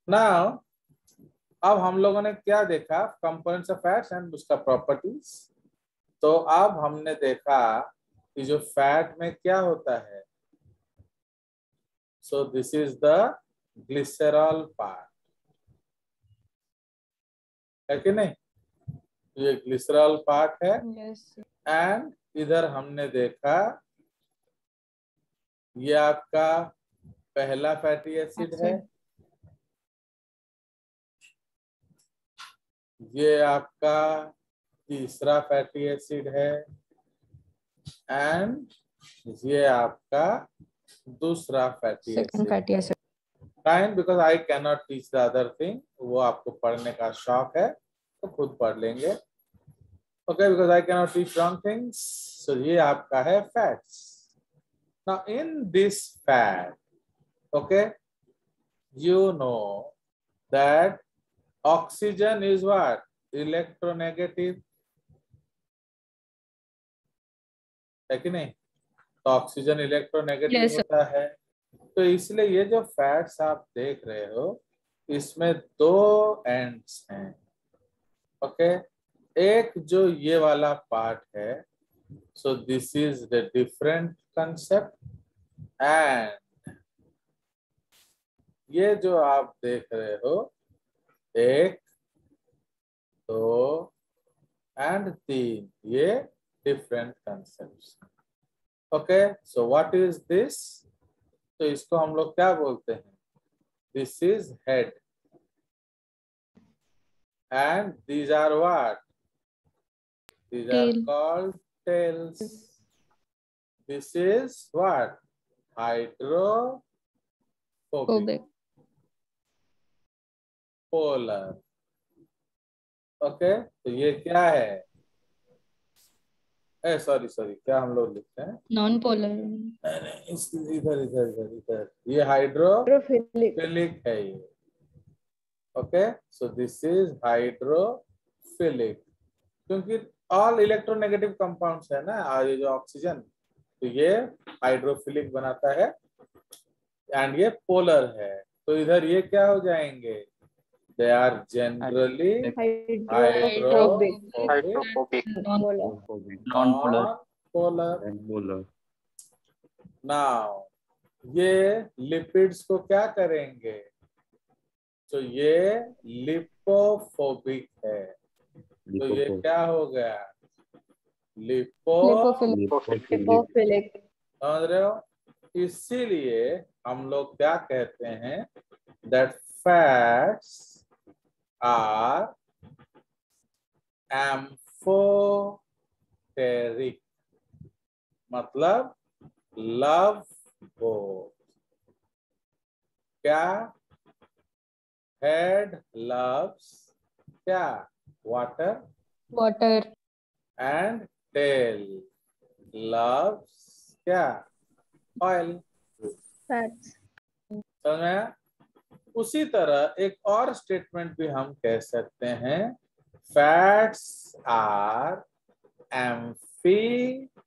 Now अब हम लोगों ने क्या देखा, कंपोनेंट्स ऑफ फैट्स एंड उसका प्रॉपर्टीज। तो अब हमने देखा कि जो फैट में क्या होता है, so this is the glycerol part, है कि नहीं? ये ग्लिसरॉल पार्ट है। एंड इधर हमने देखा ये आपका पहला फैटी एसिड है, ये आपका तीसरा फैटी एसिड है, एंड ये आपका दूसरा fatty acid. Fine, because I can not teach the other thing, वो आपको पढ़ने का शौक है तो खुद पढ़ लेंगे। Okay, because I can not teach wrong things. So ये आपका है fats. Now in this fat, okay, you know that oxygen is what? Electronegative, है कि नहीं? तो ऑक्सीजन इलेक्ट्रोनेगेटिव होता है। तो इसलिए ये जो फैट्स आप देख रहे हो इसमें दो एंड्स हैं। ओके, एक जो ये वाला पार्ट है, so this is the different concept, and ये जो आप देख रहे हो, एक, दो एंड तीन, ये different concepts. Okay, so what is this? तो इसको हम लोग क्या बोलते हैं? This is head and these are what? These are called tails. This is what? Hydrophobic, polar. Okay, तो ये क्या है? सॉरी क्या हम लोग लिखते हैं? Non polar. इधर इधर इधर इधर, ये हाइड्रोफिलिक है ये। Okay, so this is hydrophilic, क्योंकि ऑल इलेक्ट्रोनेगेटिव कंपाउंड्स है ना, ये जो ऑक्सीजन, तो ये हाइड्रोफिलिक बनाता है, एंड ये पोलर है। तो इधर ये क्या हो जाएंगे? They are generally hydrophobic, non polar. Now ये लिपिड्स को क्या करेंगे? तो ये लिपोफोबिक है, तो ये क्या हो गया? लिपोफिलिक। समझ रहे हो? इसीलिए हम लोग क्या कहते हैं? दैट फैट्स आर एम्फोटेरिक, मतलब लव बोथ। क्या? हेड लव्स क्या? वाटर एंड टेल लव्स क्या? ऑयल। समझ में? उसी तरह एक और स्टेटमेंट भी हम कह सकते हैं, फैट्स आर एम्फीपैथिक।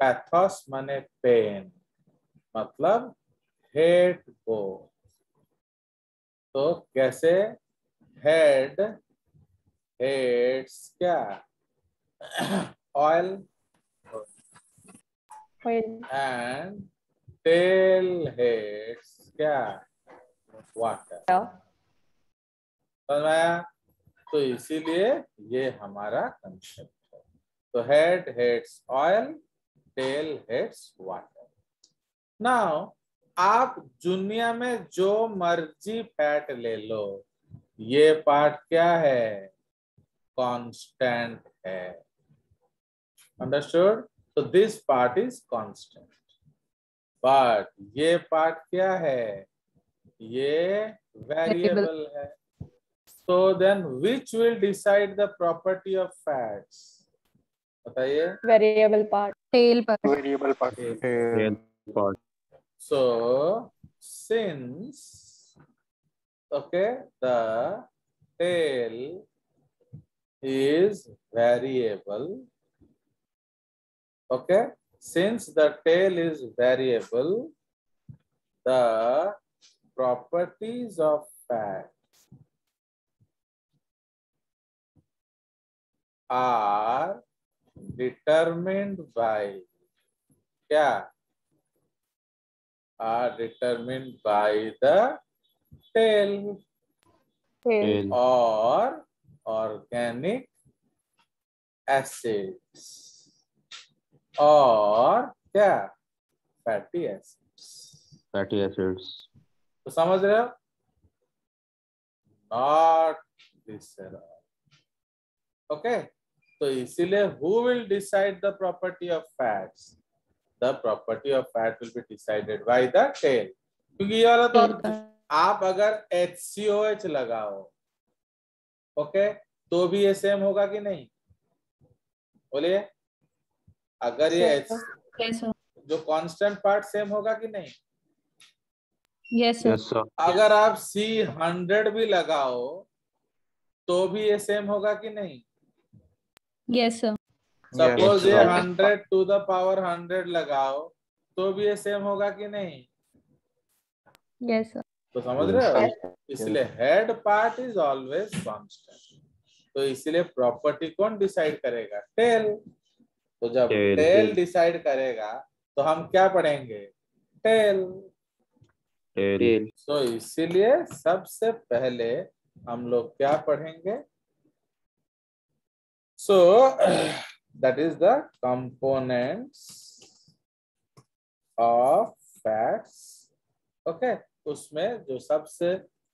पैथोस माने पेन, मतलब हेड बोथ। तो कैसे? हेड हेड्स क्या? ऑयल एंड टेल हेड्स क्या? वाटर। समझ में आया? तो इसीलिए ये हमारा कंसेप्ट है। तो head heads oil, tail heads water. Now आप दुनिया में जो मर्जी फैट ले लो, ये पार्ट क्या है? कांस्टेंट है। अंडरस्टूड? तो this part is constant, but ये पार्ट क्या है? ये वेरिएबल है। So then which will decide the property of fats? बताइए। Variable part. Tail part. Variable part. Tail part. So since, okay, the tail is variable, okay, since the tail is variable, the properties of fat are determined by क्या? Are determined by the tail or organic acids और क्या? fatty acids. तो समझ रहे हो? Not visceral. Okay. तो इसीलिए who will decide the property of fats? The property of fat will be decided by the tail. क्योंकि ये वाला तो आप अगर HCOH लगाओ, ओके, तो भी ये सेम होगा कि नहीं? बोलिए, अगर ये जो कांस्टेंट पार्ट सेम होगा कि नहीं? Yes sir. अगर आप C100 भी लगाओ तो भी ये सेम होगा कि नहीं? Yes sir. सपोज ये 100 टू द पावर 100 लगाओ तो भी ये सेम होगा कि नहीं? Yes sir. तो समझ रहे हो? इसलिए head part is always constant. तो इसलिए प्रॉपर्टी कौन डिसाइड करेगा? टेल. तो जब टेल डिसाइड करेगा तो हम क्या पढ़ेंगे? टेल. तो इसीलिए सबसे पहले हम लोग क्या पढ़ेंगे? So that is the components of fats. Okay, उसमें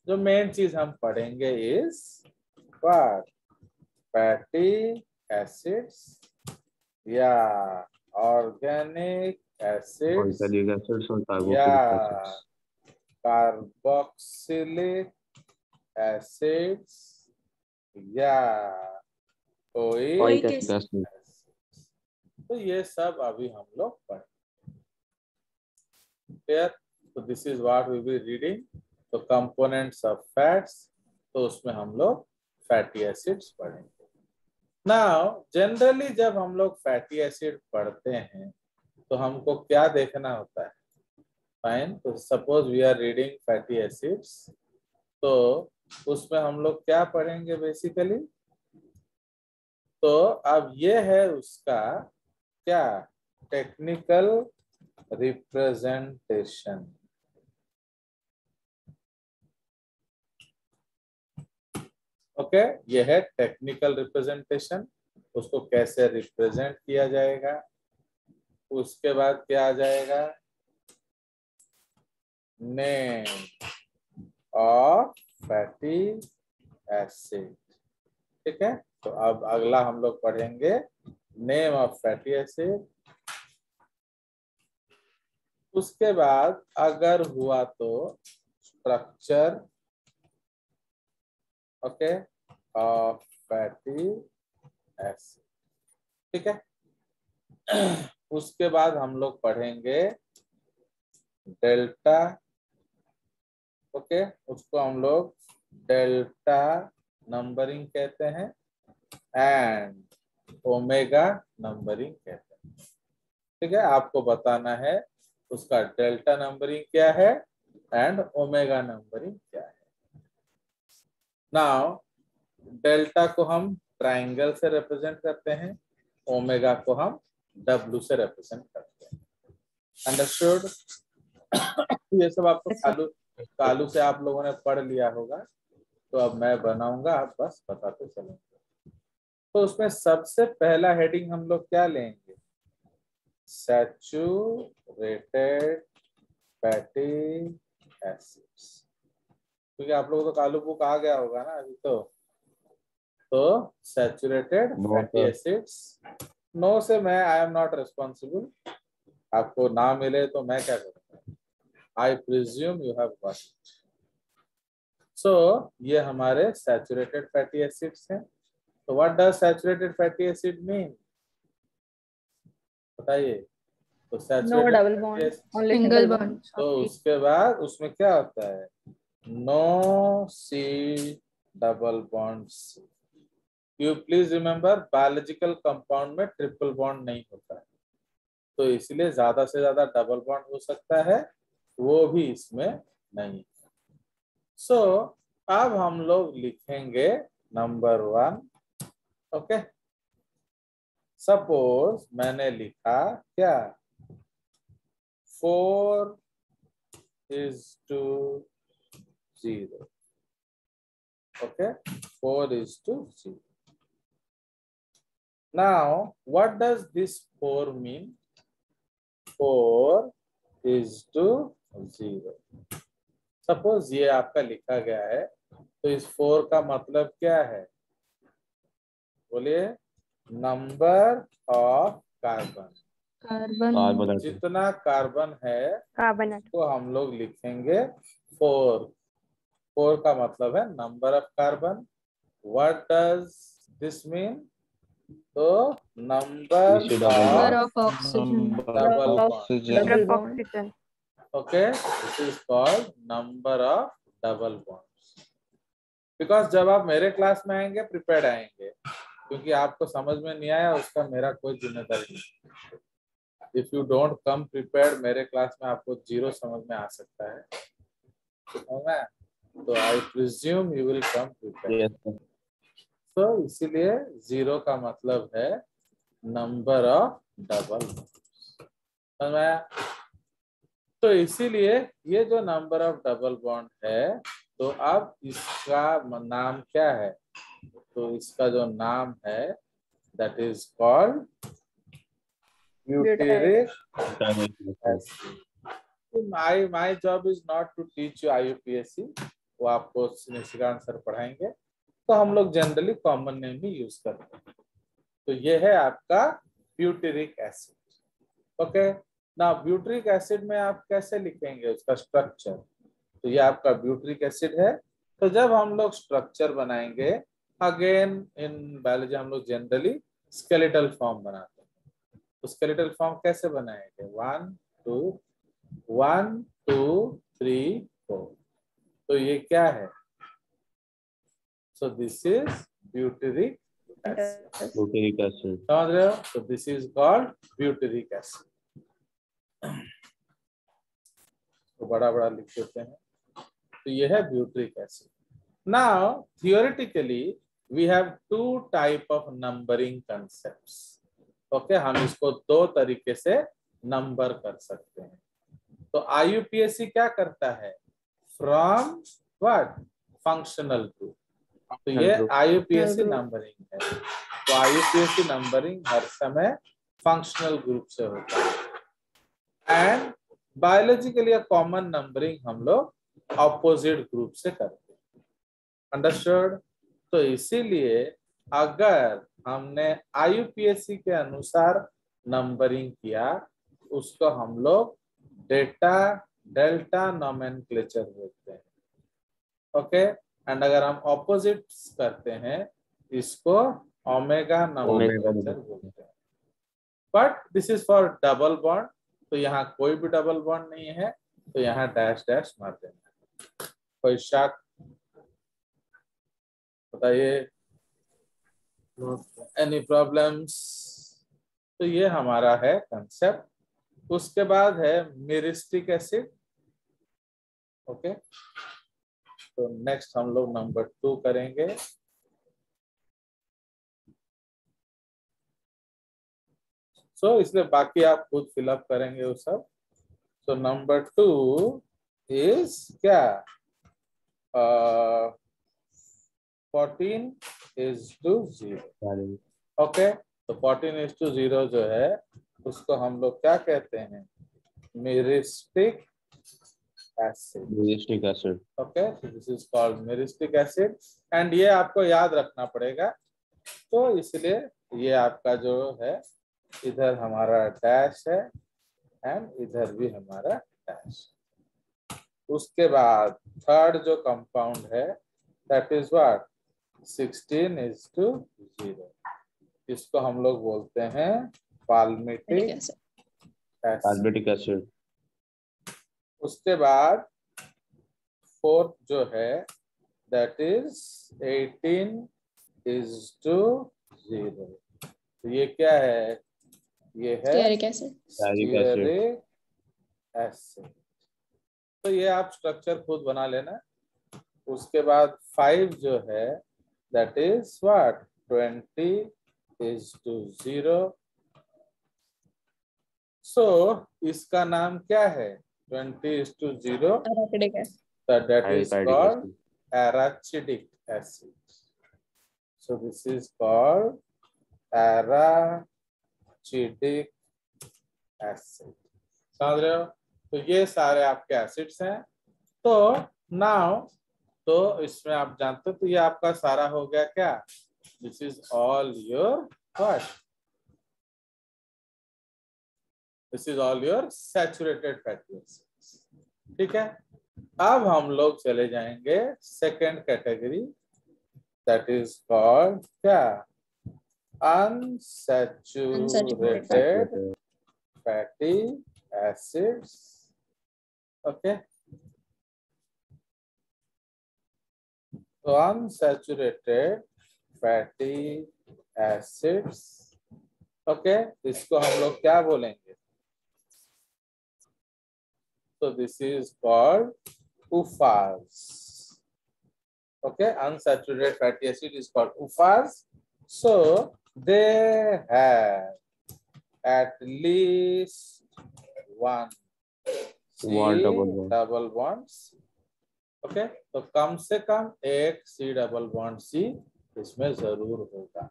जो मेन चीज हम पढ़ेंगे इज व्हाट? फैटी एसिड्स या ऑर्गेनिक एसिड्स या कार्बोक्सिलिक एसिड्स या ओइक एसिड. तो ये सब अभी हम लोग पढ़ेंगे. तो this is what we will reading. तो कंपोनेंट्स ऑफ फैट्स, तो उसमें हम लोग फैटी एसिड्स पढ़ेंगे. नाउ जनरली जब हम लोग फैटी एसिड पढ़ते हैं तो हमको क्या देखना होता है? फाइन. तो suppose we are reading fatty acids, तो उसमें हम लोग क्या पढ़ेंगे बेसिकली? तो अब ये है उसका क्या? Technical representation. ओके, ये है टेक्निकल रिप्रेजेंटेशन. उसको कैसे रिप्रेजेंट किया जाएगा? उसके बाद क्या आ जाएगा? Name of fatty acid. ठीक है. तो अब अगला हम लोग पढ़ेंगे नेम ऑफ फैटी एसिड. उसके बाद अगर हुआ तो structure, okay, of fatty acid. ठीक है. उसके बाद हम लोग पढ़ेंगे डेल्टा. ओके, उसको हम लोग डेल्टा नंबरिंग कहते हैं एंड ओमेगा नंबरिंग कहते हैं. ठीक है. आपको बताना है उसका डेल्टा नंबरिंग क्या है एंड ओमेगा नंबरिंग क्या है. नाउ डेल्टा को हम ट्रायंगल से रिप्रेजेंट करते हैं, ओमेगा को हम W से रिप्रेजेंट करते हैं. अंडरस्टूड? ये सब आपको कालू से आप लोगों ने पढ़ लिया होगा. तो अब मैं बनाऊंगा, आप बस बताते चलेंगे. तो उसमें सबसे पहला हेडिंग हम लोग क्या लेंगे? Saturated fatty acids. क्योंकि आप लोगों को तो कालू बुक आ गया होगा ना अभी. तो सैचुरेटेड फैटी एसिड्स. नो से मैं आई एम नॉट रिस्पॉन्सिबल. आपको ना मिले तो मैं क्या करूँगा? I presume you have got it. So ये हमारे सैचुरेटेड फैटी एसिड्स हैं. तो what does saturated fatty acid mean? बताइए. तो सैचुरेटेड सिंगल बॉन्ड. तो उसके बाद उसमें क्या होता है? No C double bond C. You please remember, biological compound में ट्रिपल बॉन्ड नहीं होता है. तो इसलिए ज्यादा से ज्यादा डबल बॉन्ड हो सकता है वो भी इसमें नहीं है। सो अब हम लोग लिखेंगे नंबर 1। ओके, सपोज मैंने लिखा क्या, 4:0। Okay, 4:0. Now, what does this 4 mean? 4:0. Suppose ये आपका लिखा गया है, तो इस 4 का मतलब क्या है? बोलिए, नंबर ऑफ कार्बन। कार्बन। जितना कार्बन है कार्बन उसको हम लोग लिखेंगे 4। 4 का मतलब है number of carbon. What does this mean? तो number of oxygen. Double bond. Oxygen. Okay, this is called number of double bonds. Because जब आप मेरे क्लास में आएंगे प्रिपेयर्ड आएंगे, क्योंकि आपको समझ में नहीं आया उसका मेरा कोई जिम्मेदारी नहीं। If you don't come prepared मेरे क्लास में, आपको 0 समझ में आ सकता है, तो आई presume you will come prepared. तो इसीलिए 0 का मतलब है नंबर ऑफ डबल बॉन्ड। तो इसीलिए ये जो नंबर ऑफ डबल बॉन्ड है, तो अब इसका नाम क्या है? तो इसका जो नाम है that is called butyric acid. My job is not to teach you IUPAC, वो आपको निशिकांत सर पढ़ाएंगे, तो हम लोग जनरली कॉमन नेम ही यूज करते हैं। तो ये है आपका ब्यूटेरिक एसिड। ओके, ना ब्यूटेरिक एसिड में आप कैसे लिखेंगे उसका स्ट्रक्चर? तो ये आपका ब्यूटेरिक एसिड है। तो जब हम लोग स्ट्रक्चर बनाएंगे, अगेन इन बायोलॉजी हम लोग जनरली स्केलेटल फॉर्म बनाते हैं। तो स्केलेटल फॉर्म कैसे बनाएंगे? 1 2 1 2 3 4। तो ये क्या है? So this is butyric acid. समझ रहे हो? तो this is called butyric acid. तो बड़ा बड़ा लिख देते हैं। तो ये है butyric acid. Now theoretically we have 2 type of numbering concepts. Okay, हम इसको 2 तरीके से नंबर कर सकते हैं। तो IUPAC क्या करता है? From what? Functional group. तो ये IUPAC नंबरिंग है। तो IUPAC नंबरिंग हर समय फंक्शनल ग्रुप से होता है, एंड बायोलॉजी के लिए कॉमन नंबरिंग हम लोग ऑपोजिट ग्रुप से करते हैं। अंडरस्टूड? तो इसीलिए अगर हमने IUPAC के अनुसार नंबरिंग किया, उसको हम लोग डेल्टा नोमेनक्लेचर बोलते हैं। ओके, एंड अगर हम ऑपोजिट करते हैं, इसको ओमेगा नोमेनक्लेचर बोलते हैं। But this is for double bond, तो यहाँ कोई भी डबल बॉन्ड नहीं है, तो यहाँ डैश डैश मार देना। कोई शक? बताइए, एनी प्रॉब्लम्स? तो ये हमारा है कंसेप्ट। उसके बाद है मिरिस्टिक एसिड। ओके, तो नेक्स्ट हम लोग नंबर 2 करेंगे। सो इसलिए बाकी आप खुद फिलअप करेंगे वो सब। तो नंबर 2 इज क्या? 14:0। ओके, तो 14:0 जो है उसको हम लोग क्या कहते हैं? Myristic acid. Okay, this is called myristic acid, and ये आपको याद रखना पड़ेगा। तो इसलिए ये आपका जो है, इधर हमारा डैश है एंड इधर भी हमारा डैश। उसके बाद थर्ड जो कंपाउंड है दैट इज व्हाट? 16:0। इसको हम लोग बोलते हैं पाल्मिटिक एसिड। उसके बाद फोर्थ जो है दैट इज 18:0। तो ये क्या है? ये है स्टीयरिक एसिड। तो ये आप स्ट्रक्चर खुद बना लेना। उसके बाद 5 जो है दैट इज व्हाट 20:0। सो इसका नाम क्या है 20:0, that is called arachidic acid. So this is called arachidic acid. समझ रहे हो? तो ये सारे आपके एसिड्स हैं। तो नाउ तो इसमें आप जानते हो, तो ये आपका सारा हो गया क्या, this is all your what, this is all your saturated fatty acids. ठीक है, अब हम लोग चले जाएंगे second category, that is called क्या, अनसैचुरेटेड फैटी एसिड्स। ओके, तो अनसैचुरेटेड फैटी एसिड्स, ओके, इसको हम लोग क्या बोलेंगे, so this is called UFAs. Okay, unsaturated fatty acid is called UFAs. So they have at least one double bonds. Okay, तो कम से कम एक C double bond C इसमें जरूर होगा।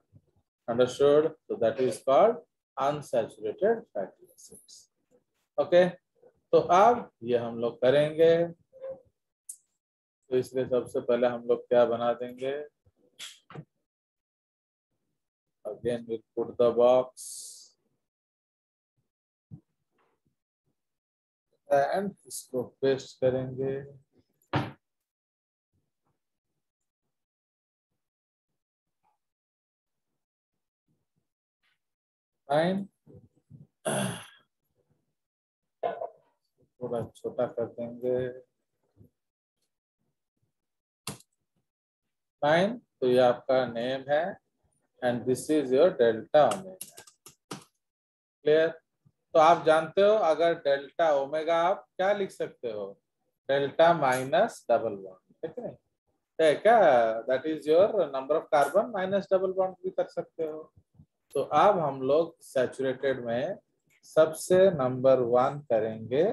Understood? So that is called unsaturated fatty acids. Okay. तो अब ये हम लोग करेंगे, तो इसलिए सबसे पहले हम लोग क्या बना देंगे, again we put the box and इसको पेस्ट करेंगे। फाइन, थोड़ा छोटा कर देंगे। फाइन, तो ये आपका नेम है and this is your delta omega. Clear? तो आप जानते हो अगर डेल्टा ओमेगा आप क्या लिख सकते हो, डेल्टा माइनस डबल बॉन्ड, ठीक है, है क्या, that is your number of carbon minus double bond भी कर सकते हो। तो अब हम लोग सैचुरेटेड में सबसे नंबर 1 करेंगे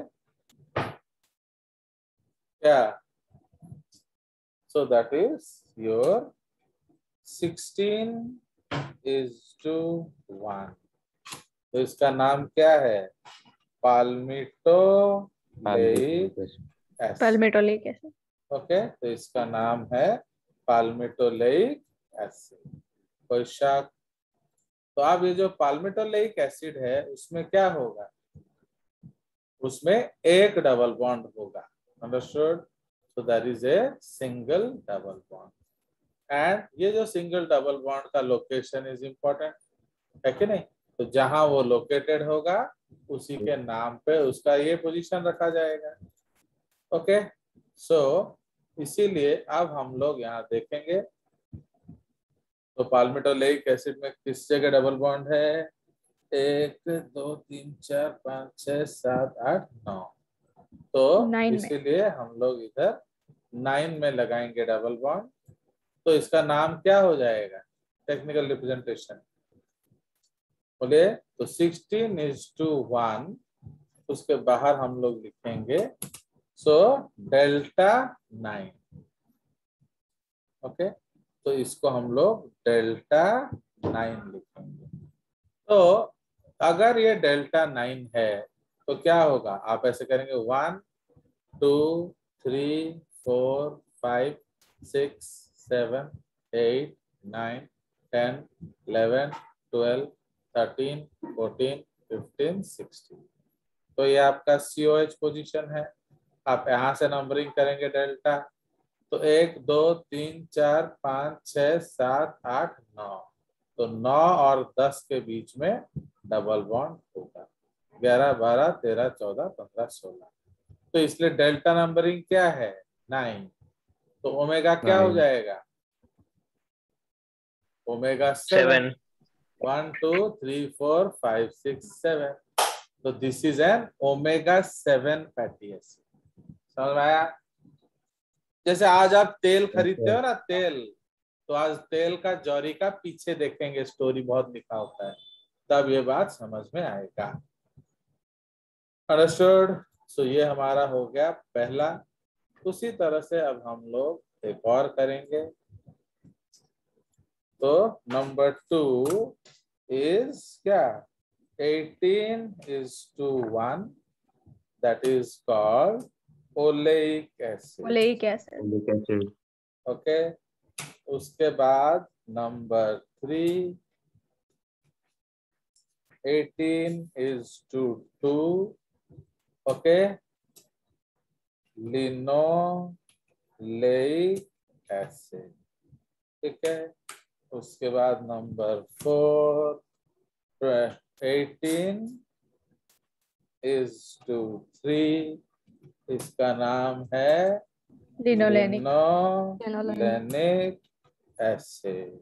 क्या, so that is your 16:1। तो इसका नाम क्या है, पाल्मिटोलेइक एसिड। ओके, तो इसका नाम है पाल्मिटोलेइक एसिड। कोई शक? तो अब ये जो पाल्मिटोलेइक एसिड है उसमें क्या होगा, उसमें एक डबल बॉन्ड होगा। Understood? So that is a single double bond. And ये जो सिंगल डबल बॉन्ड का लोकेशन इज इम्पोर्टेंट है कि नहीं, तो जहां वो लोकेटेड होगा उसी के नाम पे उसका ये पोजीशन रखा जाएगा। ओके, सो इसीलिए अब हम लोग यहाँ देखेंगे, तो पाल्मिटोलेइक एसिड में किस जगह डबल बॉन्ड है, 1 2 3 4 5 6 7 8 9, तो इसीलिए हम लोग इधर 9 में लगाएंगे डबल बॉन्ड। तो इसका नाम क्या हो जाएगा, टेक्निकल रिप्रेजेंटेशन बोलिए, तो 16:1, उसके बाहर हम लोग लिखेंगे सो डेल्टा 9। ओके, तो इसको हम लोग डेल्टा 9 लिखेंगे। तो अगर ये डेल्टा 9 है तो क्या होगा, आप ऐसे करेंगे 1 2 3 4 5 6 7 8 9 10 11 12 13 14 15 16। तो ये आपका COH पोजीशन है। आप यहाँ से नंबरिंग करेंगे डेल्टा, तो 1 2 3 4 5 6 7 8 9, तो 9 और 10 के बीच में डबल बॉन्ड होगा, 11 12 13 14 15 16। तो इसलिए डेल्टा नंबरिंग क्या है 9, तो ओमेगा क्या हो जाएगा, ओमेगा 7। 1 2 3 4 5 6 7, तो this is an omega 7 fatty acid. समझ में आया? जैसे आज आप तेल खरीदते हो ना, तेल, तो आज तेल का जौहरी का पीछे देखेंगे स्टोरी बहुत लिखा होता है, तब ये बात समझ में आएगा। अंडरस्टूड? सो ये हमारा हो गया पहला। उसी तरह से अब हम लोग एक और करेंगे। तो नंबर 2 इज क्या? 18:1, that is called oleic acid. Oleic acid. Oleic acid. Okay, उसके बाद नंबर 3, 18:2, ओके, लिनोलेइक एसिड। ठीक है, उसके बाद नंबर 4, 18:3, इसका नाम है लिनोलेनिक लिनोलेनिक एसिड।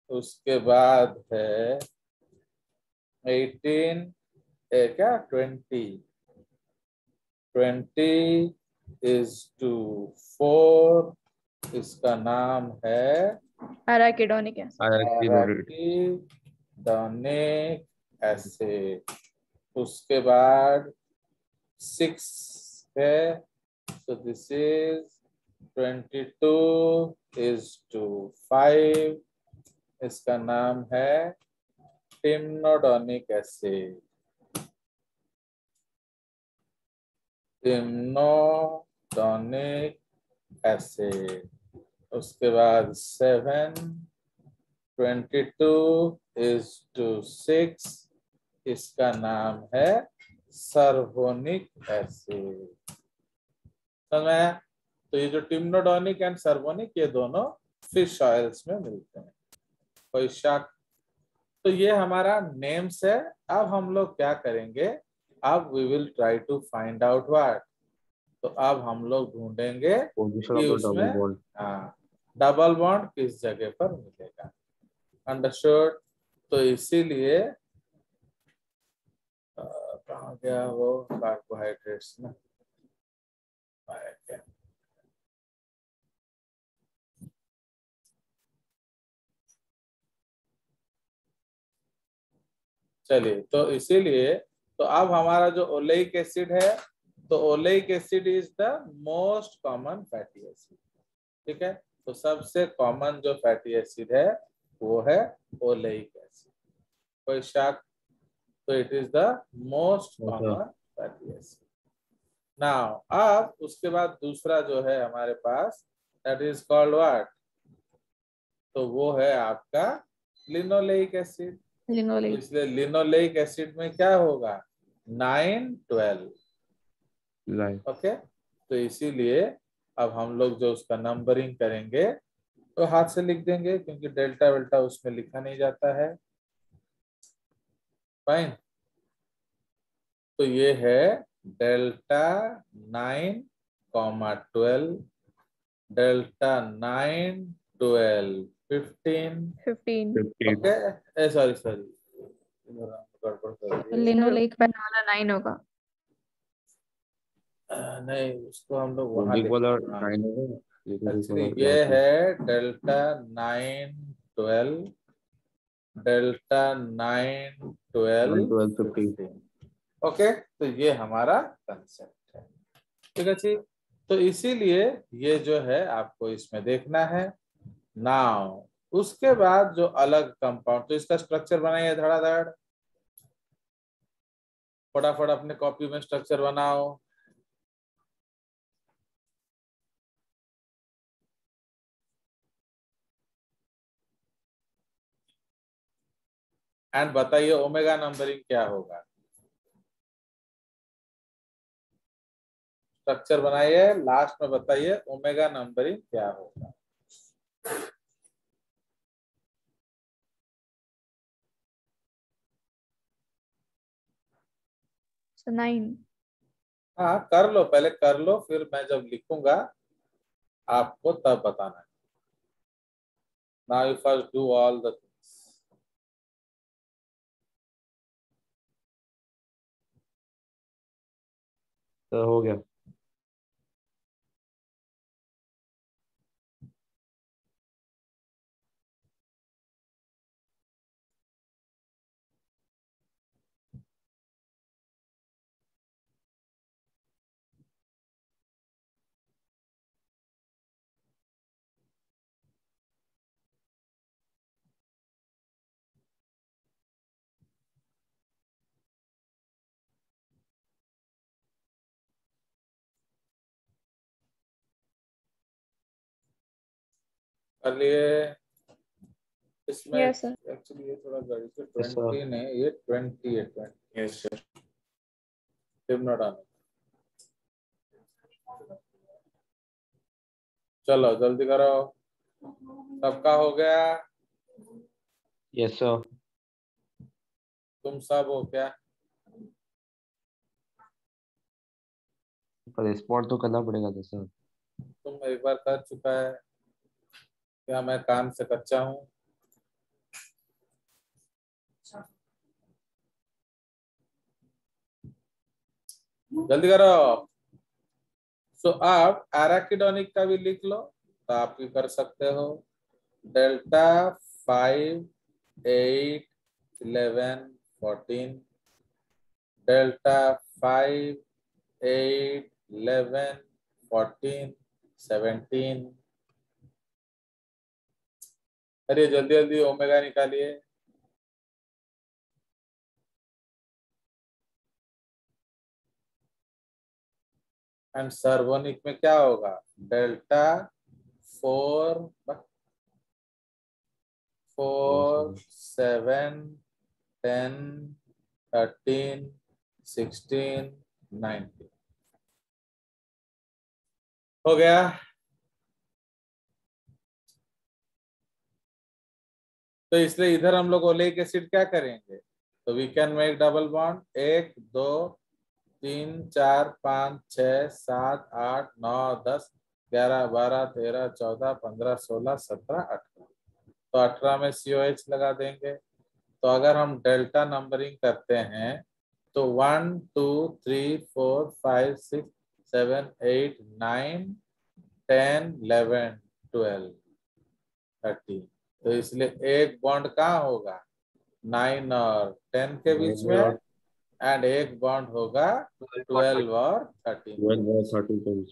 उसके बाद है 18 क्या 20:4, इसका नाम है अराकिडोनिक एसिड। Arachidonic acid. उसके बाद 6 है, so this is 22:5, इसका नाम है टिम्नोडोनिक एसिड। टिम्नोडोनिक एसिड। उसके बाद 7, 22:6, इसका नाम है सर्वोनिक एसिड। समझ में आया? तो ये जो टिम्नोडोनिक एंड सर्वोनिक, ये दोनों फिश ऑयल्स में मिलते हैं। कोई शक? तो ये हमारा नेम्स है। अब हम लोग क्या करेंगे? अब we will try to find out what. तो अब हम लोग ढूंढेंगे पोजीशन कि ऑफ द डबल उसमें बॉन्ड। डबल बॉन्ड किस जगह पर मिलेगा। अंडरस्टूड? तो इसीलिए कहाँ गया वो कार्बोहाइड्रेट्स में? चलिए, तो इसीलिए तो अब हमारा जो ओलेइक एसिड है, तो oleic acid is the most common fatty acid. ठीक है, तो सबसे कॉमन जो फैटी एसिड है वो है ओलेइक एसिड। कोई शक? तो it is the most common fatty acid. Now अब उसके बाद दूसरा जो है हमारे पास, दैट इज कॉल्ड व्हाट? तो वो है आपका लिनोलेइक एसिड। लिनोलेइक। इसलिए लिनोलेइक एसिड में क्या होगा? 9:12। ओके, तो इसीलिए अब हम लोग जो उसका नंबरिंग करेंगे तो हाथ से लिख देंगे, क्योंकि डेल्टा वेल्टा उसमें लिखा नहीं जाता है। फाइन। तो ये है डेल्टा 9:12, डेल्टा 9:12, 15। ओके, सॉरी गड़बड़ कर दिए। लिनोलेइक पर वाला 9 होगा। नहीं, उसको हम लोग वहां ओलिक वाला लिखेंगे। हाँ, 9 होगा, लेकिन एक्चुअली ये है डेल्टा 9:12, डेल्टा 9:12, 15। ओके। तो ये हमारा कंसेप्ट है। ठीक है जी। तो इसीलिए ये जो है आपको इसमें देखना है। नाउ उसके बाद जो अलग कंपाउंड, तो इसका स्ट्रक्चर बनाइए धड़ाधड़, फटाफट अपने कॉपी में स्ट्रक्चर बनाओ। एंड बताइए ओमेगा नंबरिंग क्या होगा। स्ट्रक्चर बनाइए, लास्ट में बताइए ओमेगा नंबरिंग क्या होगा। So 9। हाँ कर लो, पहले कर लो, फिर मैं जब लिखूंगा आपको तब बताना है। Now you first do all the things. तो हो गया। कर लिए इसमें। Yes, sir. एक्चुअली ये थोड़ा गड़बड़ से Yes, sir. 20 नहीं, ये 20 है, 20 यस सर। हिप्नोटॉनिक। चलो जल्दी करो, सबका हो गया? Yes sir. तुम सब हो क्या? पर स्पॉट तो करना पड़ेगा तो सर। तुम एक बार कर चुका है क्या? मैं काम से कच्चा हूँ? जल्दी करो। सो आप एराकिडोनिक का भी लिख लो, तो आप भी कर सकते हो। Delta 5, 8, 11, 14, delta 5, 8, 11, 14, 17। अरे जल्दी जल्दी ओमेगा निकालिए। एंड सर्वोनिक में क्या होगा? डेल्टा 4, 4, 7, 10, 13, 16, 19 हो गया। तो इसलिए इधर हम लोग ओलेइक एसिड क्या करेंगे? तो we can make double bond 1, 2, 3, 4, 5, 6, 7, 8, 9, 10, 11, 12, 13, 14, 15, 16, 17, 18। तो 18 में COH लगा देंगे। तो अगर हम डेल्टा नंबरिंग करते हैं तो 1, 2, 3, 4, 5, 6, 7, 8, 9, 10, 11, 12, 13। तो इसलिए एक बॉन्ड कहाँ होगा? 9 और 10 के बीच में, एंड एक बॉन्ड होगा 12 और 13।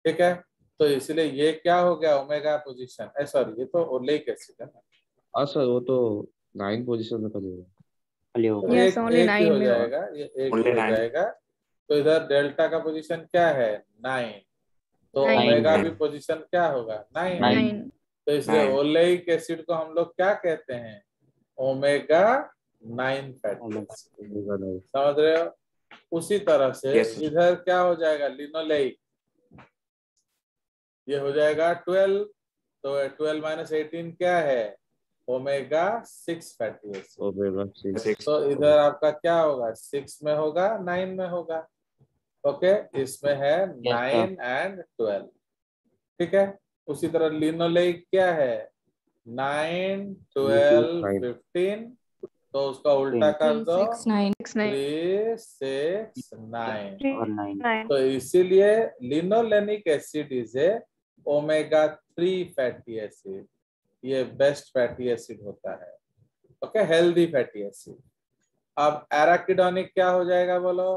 ठीक है, तो इसलिए ये क्या हो गया? Omega position. सॉरी, ये तो ओलेइक एसिड है ना। हाँ सर, वो तो 9 पोजीशन में करेगा। तो Yes, एक only एक ही 9 हो में होगा। जाएगा, ये एक ही हो जाएगा। तो इधर डेल्टा का पोजीशन क्या है? 9। तो 9. ओमेगा भी पोजीशन क्या होगा? 9। 9. तो इसलिए ओलेइक एसिड को हम लोग क्या कहते हैं? Omega 9 fatty acid. समझ रहे हो? उसी तरह से इधर क्या हो जाएगा? लिनोलेइक। ये हो जाएगा 12। तो 12 माइनस 18 क्या है? Omega 6 fatty acid. ओमेगा 6। तो इधर आपका क्या होगा? 6 में होगा, 9 में होगा। ओके, इसमें है 9 एंड 12। ठीक है, उसी तरह लिनोलेइक क्या है? 9, 12, 15। तो उसका उल्टा कर दो, 3, 6, 9. 3, 6, 9। 9. तो इसीलिए linolenic acid is a omega 3 fatty acid. ये बेस्ट फैटी एसिड होता है। Okay, healthy fatty acid. अब एराकिडोनिक क्या हो जाएगा बोलो?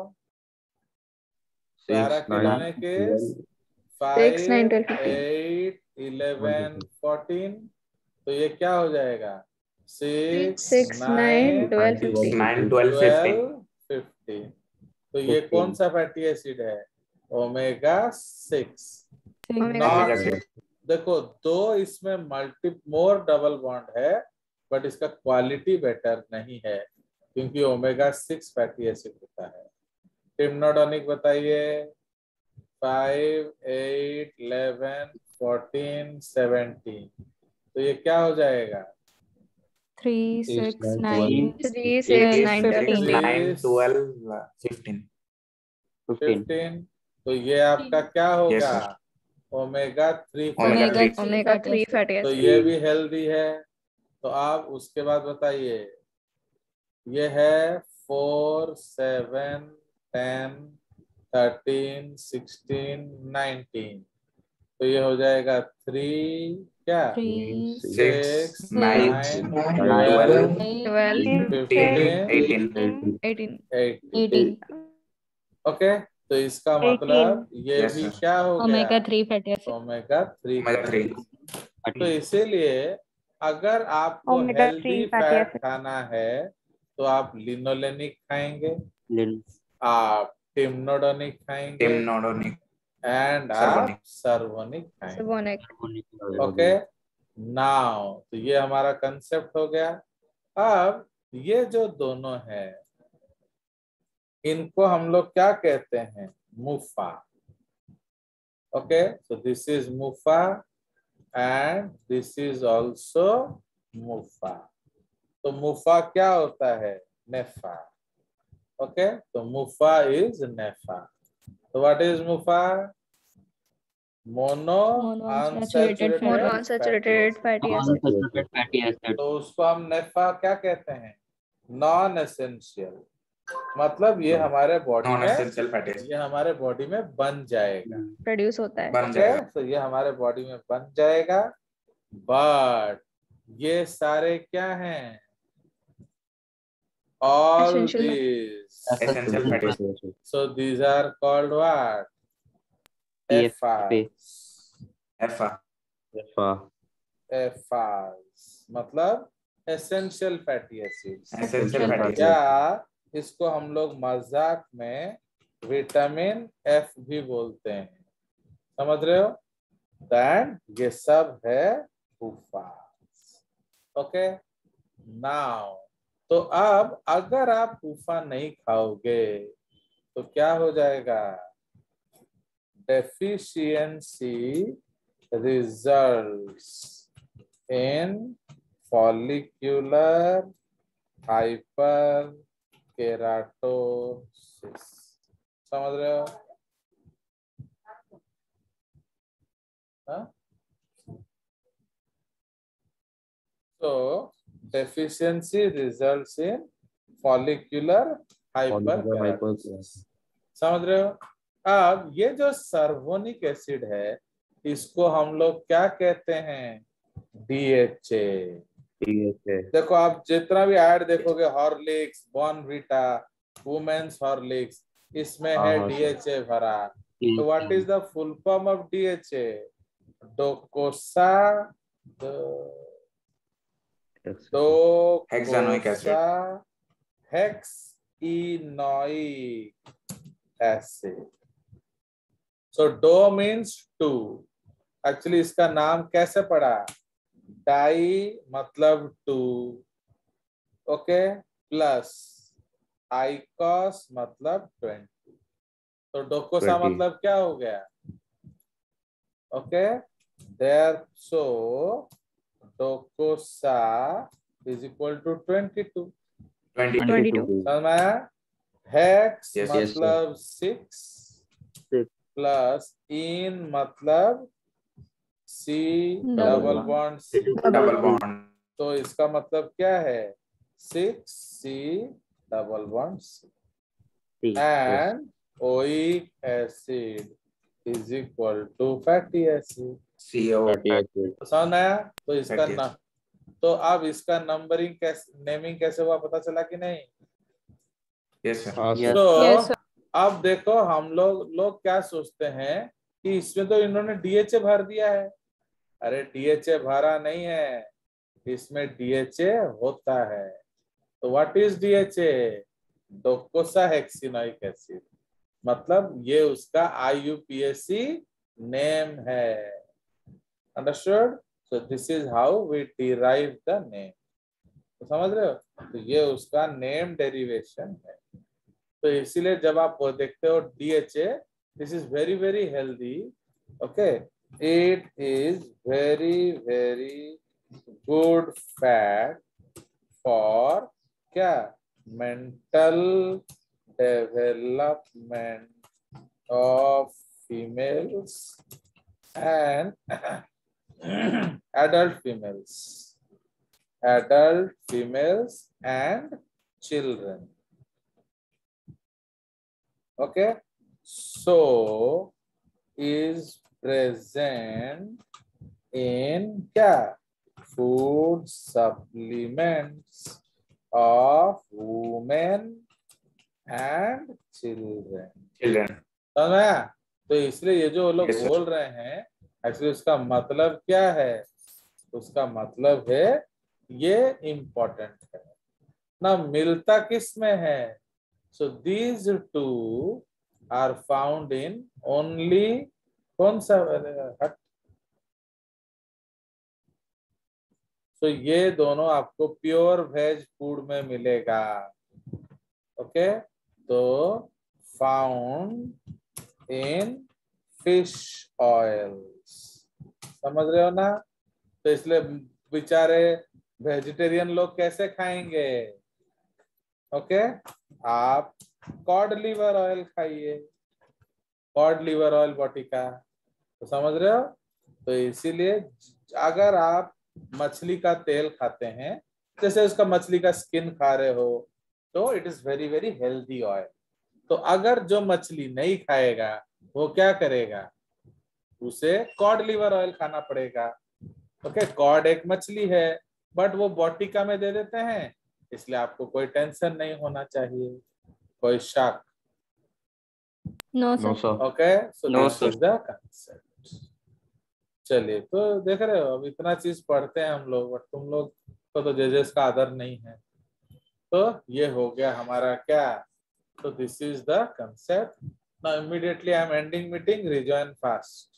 तो एराकिडोनिक इज 6, 9, 5, 12, 15. 8, 11, 14। तो ये क्या हो जाएगा? 6, 6, 9, 12, 15. 9, 12, 15। तो ये कौन सा फैटी एसिड है? ओमेगा 6। नॉट, देखो दो इसमें मोर डबल बॉन्ड है, बट इसका क्वालिटी बेटर नहीं है क्योंकि ओमेगा 6 फैटी एसिड होता है। हिप्नोटोनिक बताइए। 5, 8, 11, 14, 17। तो ये क्या हो जाएगा? 3, 6, 9, 3, 6, 9, 9, 15. 12, 15. 15। तो ये आपका क्या होगा? ओमेगा 3 ओमेगा 3 फैटी तो एसिड. ये भी हेल्दी है। तो आप उसके बाद बताइए, ये है 4, 7, 10, 13, 16, 19। तो ये हो जाएगा 3, क्या 3, 6, 9, 12, 12, 15, 18. 18। ओके, तो इसका मतलब ये Yes, भी sir. क्या हो गया? Omega 3 fatty acid. Omega 3 Omega 3. तो इसीलिए अगर आपको omega 3 healthy fatty fat acid. खाना है तो आप लिनोलेनिक खाएंगे, आप टिम्नोडोनिक खाएंगे, Timnodonic. एंड आप Servonic. सर्वोनिक खाएंगे। सबोनिक. ओके, नाउ तो ये हमारा कंसेप्ट हो गया। अब ये जो दोनों है इनको हम लोग क्या कहते हैं? MUFA. Okay, so this is MUFA and this is also MUFA. तो मुफा क्या होता है? नेफा। ओके, तो मुफा इज नेफा। तो what is मुफा? Mono Monounsaturated unsaturated fatty acid. Unsaturated fatty acid. तो उसको हम नेफा क्या कहते हैं? Non essential. मतलब ये हमारे बॉडी नॉन में, एसेंशियल फैटी एसिड ये हमारे बॉडी में बन जाएगा। प्रोड्यूस होता है। बन ओके, जाएगा। तो ये हमारे बॉडी में बन जाएगा। बट ये सारे क्या हैं? All Essential. these, essential fatty acid. so these are called what? TFP. FRs. FA. FRs मतलब essential fatty acids. Essential fatty acid. या इसको हम लोग मजाक में विटामिन एफ भी बोलते हैं, समझ रहे हो? दैन ये सब है फूफास। ओके, नाउ तो अब अगर आप फूफा नहीं खाओगे तो क्या हो जाएगा? Deficiency results in follicular hyperkeratosis। समझ रहे हो? So deficiency results in follicular hyperkeratosis। समझ रहे हो? अब ये जो सर्वोनिक एसिड है इसको हम लोग क्या कहते हैं? DHA। देखो आप जितना भी ऐड देखोगे, हॉर्लिक्स, बॉर्नवीटा, वुमेन्स हॉर्लिक्स, इसमें है DHA भरा। तो what is the full form of DHA? Docosahexaenoic acid. Hexaenoic acid. So do means two. Actually इसका नाम कैसे पड़ा? डाई मतलब टू, ओके, प्लस आइकॉस मतलब 20। तो डोकोसा 20 मतलब क्या हो गया? Okay, there so docosa is equal to 22। 22. समझ में आया? हेक्स Yes, yes, मतलब 6 प्लस इन मतलब C double bond C. Double bond. तो इसका मतलब क्या है? 6C double bond C and oic acid is equal to fatty acid. CO। समझ में आया? तो इसका Fatty ना, तो अब इसका नंबरिंग कैसे, नेमिंग कैसे हुआ पता चला कि नहीं? Yes sir. तो Yes, sir. अब देखो हम लोग क्या सोचते हैं कि इसमें तो इन्होंने DHA भर दिया है। अरे DHA भरा नहीं है, इसमें DHA होता है। तो what is DHA? Docosahexaenoic acid. मतलब ये उसका IUPAC नेम है। Understood? So this is how we derive the name. तो समझ रहे हो? तो ये उसका नेम डेरिवेशन है। तो इसीलिए जब आप वो देखते हो DHA, this is very very healthy. Okay, it is very very good fat for क्या? Mental development of females and adult females and children। okay, so is present in क्या? food supplements of women and children। समझ में आया? तो इसलिए ये जो लोग Yes, sir. बोल रहे हैं एक्चुअली उसका मतलब क्या है? उसका मतलब है ये इम्पोर्टेंट है ना। मिलता किस में है? So these two are found in only कौन सा? तो ये दोनों आपको प्योर वेज फूड में मिलेगा। ओके, तो फाउंड इन फिश ऑयल्स, समझ रहे हो ना? तो इसलिए बेचारे वेजिटेरियन लोग कैसे खाएंगे? ओके, आप कॉड लिवर ऑयल खाइए, कॉड लिवर ऑयल बॉटिका, तो समझ रहे हो? तो इसीलिए अगर आप मछली का तेल खाते हैं, जैसे उसका मछली का स्किन खा रहे हो, तो it is very very healthy oil. तो अगर जो मछली नहीं खाएगा वो क्या करेगा? उसे कॉड लिवर ऑयल खाना पड़ेगा। ओके, कॉड एक मछली है, बट वो बॉटिका में दे देते हैं, इसलिए आपको कोई टेंशन नहीं होना चाहिए, कोई शक। No no sir. Sir. Okay, so No, this sir. Is the concept. चलिए, तो देख रहे हो अब इतना चीज पढ़ते हैं हम लोग, बट तुम लोग को तो जजेस का आदर नहीं है। तो ये हो गया हमारा क्या? तो this is the concept. Now immediately I am ending meeting, rejoin fast.